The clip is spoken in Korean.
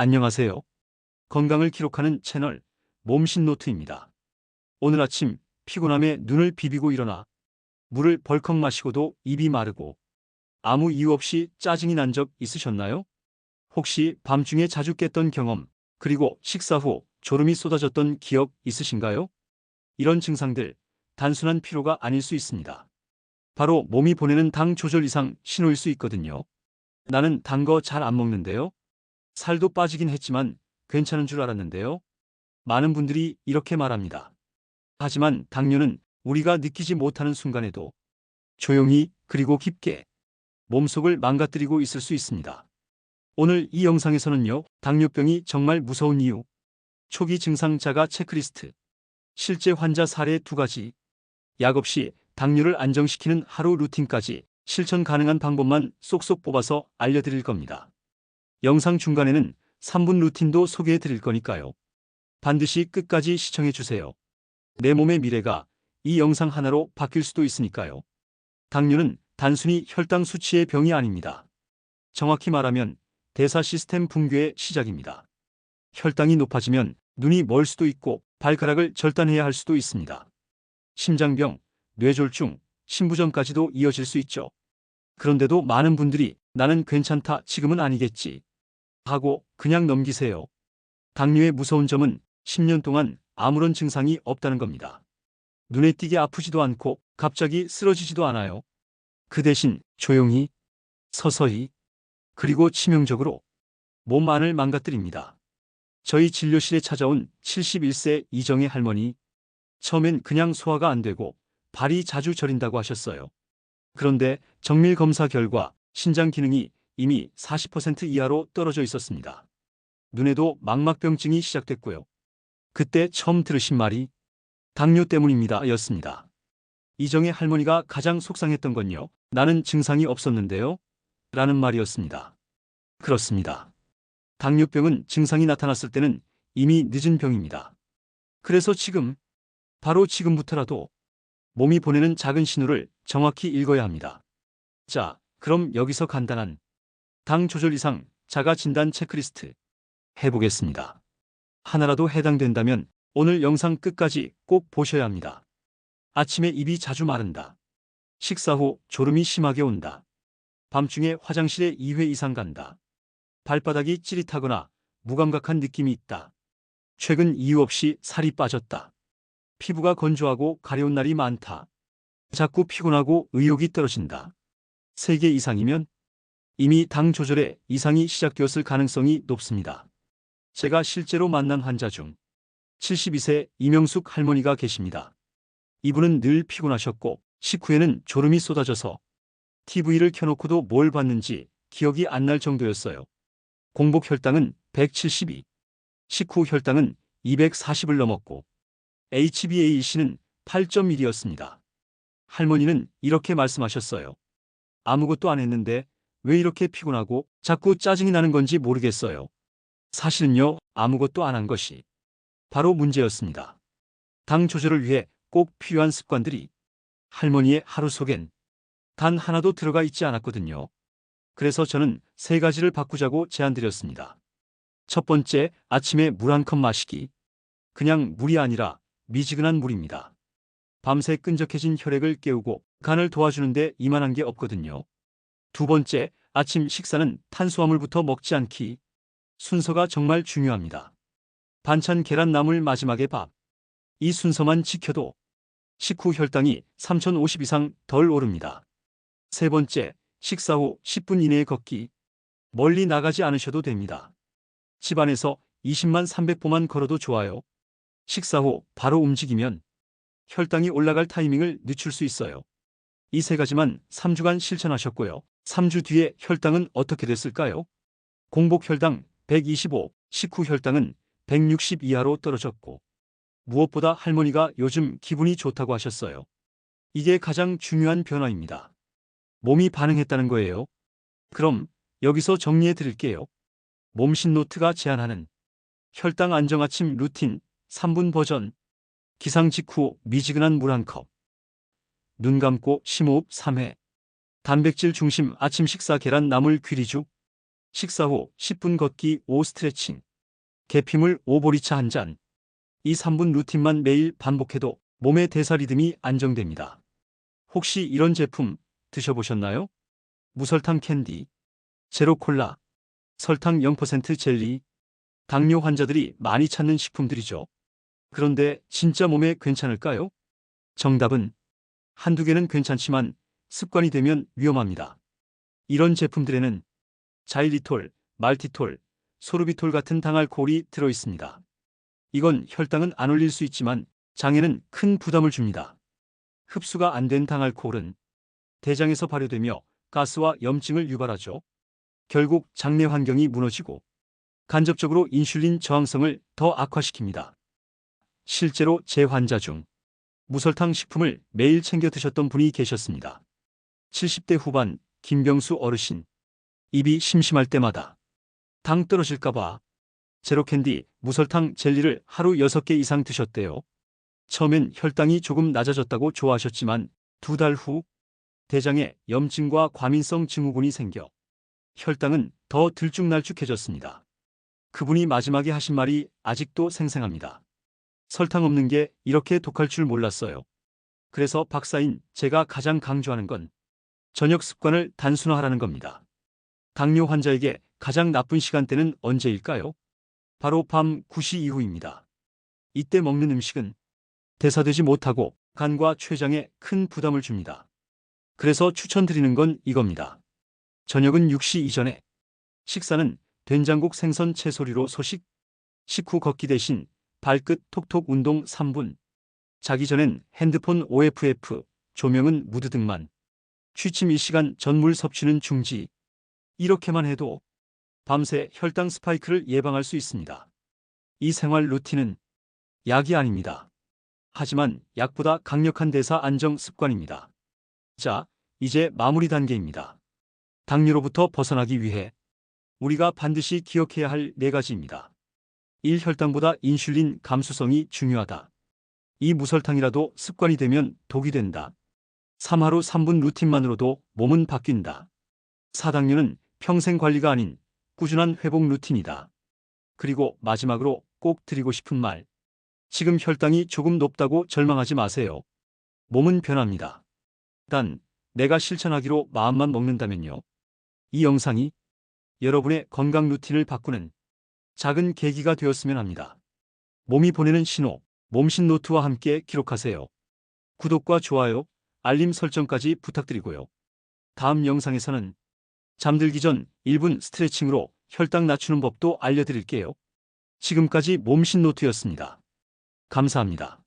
안녕하세요. 건강을 기록하는 채널 몸신노트입니다. 오늘 아침 피곤함에 눈을 비비고 일어나 물을 벌컥 마시고도 입이 마르고 아무 이유 없이 짜증이 난 적 있으셨나요? 혹시 밤중에 자주 깼던 경험, 그리고 식사 후 졸음이 쏟아졌던 기억 있으신가요? 이런 증상들 단순한 피로가 아닐 수 있습니다. 바로 몸이 보내는 당 조절 이상 신호일 수 있거든요. 나는 단 거 잘 안 먹는데요. 살도 빠지긴 했지만 괜찮은 줄 알았는데요. 많은 분들이 이렇게 말합니다. 하지만 당뇨는 우리가 느끼지 못하는 순간에도 조용히 그리고 깊게 몸속을 망가뜨리고 있을 수 있습니다. 오늘 이 영상에서는요, 당뇨병이 정말 무서운 이유, 초기 증상 자가 체크리스트, 실제 환자 사례 2가지, 약 없이 당뇨를 안정시키는 하루 루틴까지 실천 가능한 방법만 쏙쏙 뽑아서 알려드릴 겁니다. 영상 중간에는 3분 루틴도 소개해 드릴 거니까요. 반드시 끝까지 시청해 주세요. 내 몸의 미래가 이 영상 하나로 바뀔 수도 있으니까요. 당뇨는 단순히 혈당 수치의 병이 아닙니다. 정확히 말하면 대사 시스템 붕괴의 시작입니다. 혈당이 높아지면 눈이 멀 수도 있고 발가락을 절단해야 할 수도 있습니다. 심장병, 뇌졸중, 심부전까지도 이어질 수 있죠. 그런데도 많은 분들이 나는 괜찮다, 지금은 아니겠지 하고 그냥 넘기세요. 당뇨의 무서운 점은 10년 동안 아무런 증상이 없다는 겁니다. 눈에 띄게 아프지도 않고 갑자기 쓰러지지도 않아요. 그 대신 조용히, 서서히, 그리고 치명적으로 몸 안을 망가뜨립니다. 저희 진료실에 찾아온 71세 이정의 할머니, 처음엔 그냥 소화가 안 되고 발이 자주 저린다고 하셨어요. 그런데 정밀 검사 결과 신장 기능이 이미 40% 이하로 떨어져 있었습니다. 눈에도 망막병증이 시작됐고요. 그때 처음 들으신 말이 당뇨 때문입니다 였습니다. 이정의 할머니가 가장 속상했던 건요, 나는 증상이 없었는데요? 라는 말이었습니다. 그렇습니다. 당뇨병은 증상이 나타났을 때는 이미 늦은 병입니다. 그래서 지금, 바로 지금부터라도 몸이 보내는 작은 신호를 정확히 읽어야 합니다. 자, 그럼 여기서 간단한 당 조절 이상 자가 진단 체크리스트 해보겠습니다. 하나라도 해당된다면 오늘 영상 끝까지 꼭 보셔야 합니다. 아침에 입이 자주 마른다. 식사 후 졸음이 심하게 온다. 밤중에 화장실에 2회 이상 간다. 발바닥이 찌릿하거나 무감각한 느낌이 있다. 최근 이유 없이 살이 빠졌다. 피부가 건조하고 가려운 날이 많다. 자꾸 피곤하고 의욕이 떨어진다. 3개 이상이면 이미 당 조절에 이상이 시작되었을 가능성이 높습니다. 제가 실제로 만난 환자 중 72세 이명숙 할머니가 계십니다. 이분은 늘 피곤하셨고 식후에는 졸음이 쏟아져서 TV를 켜놓고도 뭘 봤는지 기억이 안 날 정도였어요. 공복 혈당은 172, 식후 혈당은 240을 넘었고 HbA1c는 8.1이었습니다. 할머니는 이렇게 말씀하셨어요. 아무것도 안 했는데 왜 이렇게 피곤하고 자꾸 짜증이 나는 건지 모르겠어요. 사실은요, 아무것도 안 한 것이 바로 문제였습니다. 당 조절을 위해 꼭 필요한 습관들이 할머니의 하루 속엔 단 하나도 들어가 있지 않았거든요. 그래서 저는 3가지를 바꾸자고 제안드렸습니다. 첫 번째, 아침에 물 한 컵 마시기. 그냥 물이 아니라 미지근한 물입니다. 밤새 끈적해진 혈액을 깨우고 간을 도와주는데 이만한 게 없거든요. 두 번째, 아침 식사는 탄수화물부터 먹지 않기. 순서가 정말 중요합니다. 반찬 계란 나물 마지막에 밥. 이 순서만 지켜도 식후 혈당이 3050 이상 덜 오릅니다. 세 번째, 식사 후 10분 이내에 걷기. 멀리 나가지 않으셔도 됩니다. 집안에서 20만 300보만 걸어도 좋아요. 식사 후 바로 움직이면 혈당이 올라갈 타이밍을 늦출 수 있어요. 이 3가지만 3주간 실천하셨고요. 3주 뒤에 혈당은 어떻게 됐을까요? 공복 혈당 125, 식후 혈당은 160 이하로 떨어졌고 무엇보다 할머니가 요즘 기분이 좋다고 하셨어요. 이게 가장 중요한 변화입니다. 몸이 반응했다는 거예요. 그럼 여기서 정리해 드릴게요. 몸신노트가 제안하는 혈당 안정 아침 루틴 3분 버전. 기상 직후 미지근한 물 1컵. 눈 감고 심호흡 3회. 단백질 중심 아침 식사 계란 나물 귀리죽. 식사 후 10분 걷기 5 스트레칭, 계피물 5 보리차 한 잔. 이 3분 루틴만 매일 반복해도 몸의 대사 리듬이 안정됩니다. 혹시 이런 제품 드셔보셨나요? 무설탕 캔디, 제로 콜라, 설탕 0% 젤리, 당뇨 환자들이 많이 찾는 식품들이죠. 그런데 진짜 몸에 괜찮을까요? 정답은 한두 개는 괜찮지만 습관이 되면 위험합니다. 이런 제품들에는 자일리톨, 말티톨, 소르비톨 같은 당알코올이 들어있습니다. 이건 혈당은 안 올릴 수 있지만 장에는 큰 부담을 줍니다. 흡수가 안 된 당알코올은 대장에서 발효되며 가스와 염증을 유발하죠. 결국 장내 환경이 무너지고 간접적으로 인슐린 저항성을 더 악화시킵니다. 실제로 제 환자 중 무설탕 식품을 매일 챙겨 드셨던 분이 계셨습니다. 70대 후반 김병수 어르신. 입이 심심할 때마다 당 떨어질까봐 제로캔디, 무설탕 젤리를 하루 6개 이상 드셨대요. 처음엔 혈당이 조금 낮아졌다고 좋아하셨지만 2달 후 대장에 염증과 과민성 증후군이 생겨 혈당은 더 들쭉날쭉해졌습니다. 그분이 마지막에 하신 말이 아직도 생생합니다. 설탕 없는 게 이렇게 독할 줄 몰랐어요. 그래서 박사인 제가 가장 강조하는 건 저녁 습관을 단순화하라는 겁니다. 당뇨 환자에게 가장 나쁜 시간대는 언제일까요? 바로 밤 9시 이후입니다. 이때 먹는 음식은 대사되지 못하고 간과 췌장에 큰 부담을 줍니다. 그래서 추천드리는 건 이겁니다. 저녁은 6시 이전에, 식사는 된장국 생선 채소류로 소식, 식후 걷기 대신 발끝 톡톡 운동 3분, 자기 전엔 핸드폰 OFF, 조명은 무드 등만, 취침 1시간 전 물 섭취는 중지. 이렇게만 해도 밤새 혈당 스파이크를 예방할 수 있습니다. 이 생활 루틴은 약이 아닙니다. 하지만 약보다 강력한 대사 안정 습관입니다. 자, 이제 마무리 단계입니다. 당뇨로부터 벗어나기 위해 우리가 반드시 기억해야 할 4가지입니다. 1. 혈당보다 인슐린 감수성이 중요하다. 2. 무설탕이라도 습관이 되면 독이 된다. 3. 하루 3분 루틴만으로도 몸은 바뀐다. 4. 당뇨는 평생 관리가 아닌 꾸준한 회복 루틴이다. 그리고 마지막으로 꼭 드리고 싶은 말. 지금 혈당이 조금 높다고 절망하지 마세요. 몸은 변합니다. 단, 내가 실천하기로 마음만 먹는다면요. 이 영상이 여러분의 건강 루틴을 바꾸는 작은 계기가 되었으면 합니다. 몸이 보내는 신호, 몸신 노트와 함께 기록하세요. 구독과 좋아요, 알림 설정까지 부탁드리고요. 다음 영상에서는 잠들기 전 1분 스트레칭으로 혈당 낮추는 법도 알려드릴게요. 지금까지 몸신 노트였습니다. 감사합니다.